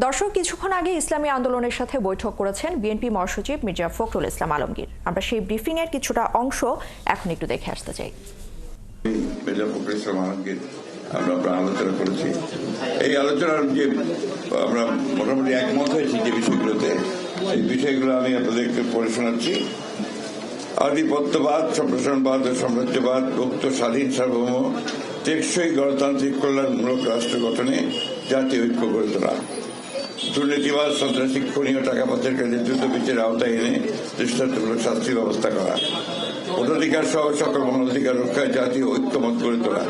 দর্শক, কিছুক্ষণ আগে ইসলামী আন্দোলনের সাথে বৈঠক করেছেন বিএনপি মহাসচিব মির্জা ফখরুল ইসলাম আলমগীর। আমরা সেই ব্রিফিং এর কিছুটা অংশ এখন একটু দেখে আসতে চাই। মির্জা ফখরুল ইসলাম আলমগীর আমরা আলোচনা করেছি। এই আলোচনার যে আমরা মোটামুটি একমত হয়েছি যে বিষয়গুলোতে, এই বিষয়গুলো আমি আপনাদেরকে পড়ে শোনাচ্ছি। আধিপত্যবাদ, সম্প্রসারণবাদ ও সাম্রাজ্যবাদ মুক্ত, স্বাধীন, সার্বভৌম, টেকসই গণতান্ত্রিক কল্যাণমূলক রাষ্ট্র গঠনে জাতীয় ঐক্য গড়ে তোলা, দুর্নীতিবাদ, সন্ত্রাসী, খুনি ও টাকা পাচারকারীদের দ্রুত বিচারের আওতায় এনে দৃষ্টান্তমূলক শাস্তির ব্যবস্থা করা, ভোটাধিকার সহ সকল মানবাধিকার রক্ষায় জাতীয় ঐক্যমত গড়ে তোলা,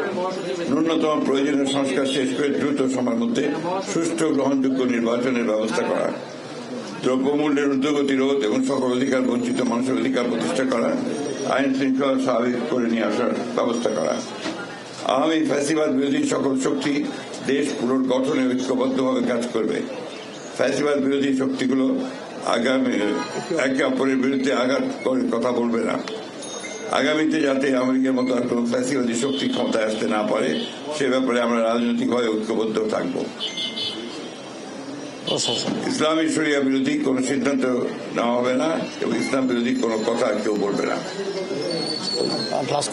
ন্যূনতম প্রয়োজনীয় সংস্কার শেষ করে দ্রুত সময়ের মধ্যে সুষ্ঠু গ্রহণযোগ্য নির্বাচনের ব্যবস্থা করা, দ্রব্যমূল্যের ঊর্ধ্বগতি রোধ এবং সকল অধিকার বঞ্চিত মানুষের অধিকার প্রতিষ্ঠা করা, আইন শৃঙ্খলা স্বাভাবিক করে নিয়ে আসার ব্যবস্থা করা, আওয়ামী ফ্যাসিবাদ বিরোধী সকল শক্তি দেশ পুনর্গঠনে ঐক্যবদ্ধভাবে কাজ করবে। ফ্যাসিবাদ বিরোধী শক্তিগুলো আগামী একে অপরের বিরুদ্ধে আঘাত করে কথা বলবে না। আগামীতে যাতে আমেরিকার মতো আর কোন ফ্যাসিবাদী শক্তি ক্ষমতায় আসতে না পারে, সে ব্যাপারে আমরা রাজনৈতিকভাবে ঐক্যবদ্ধ থাকব। ইসলামী শরিয়া বিরোধী কোন সিদ্ধান্ত নেওয়া হবে না এবং ইসলাম বিরোধী কোন কথা কেউ বলবে না।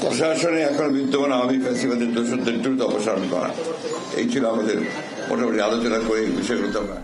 প্রশাসনে এখন বিদ্যমান আওয়ামী ফ্যাসিবাদের দোষদের দ্রুত অপসারণ করা, এই ছিল আমাদের মোটামুটি আলোচনা করে এই বিষয়গুলো আমরা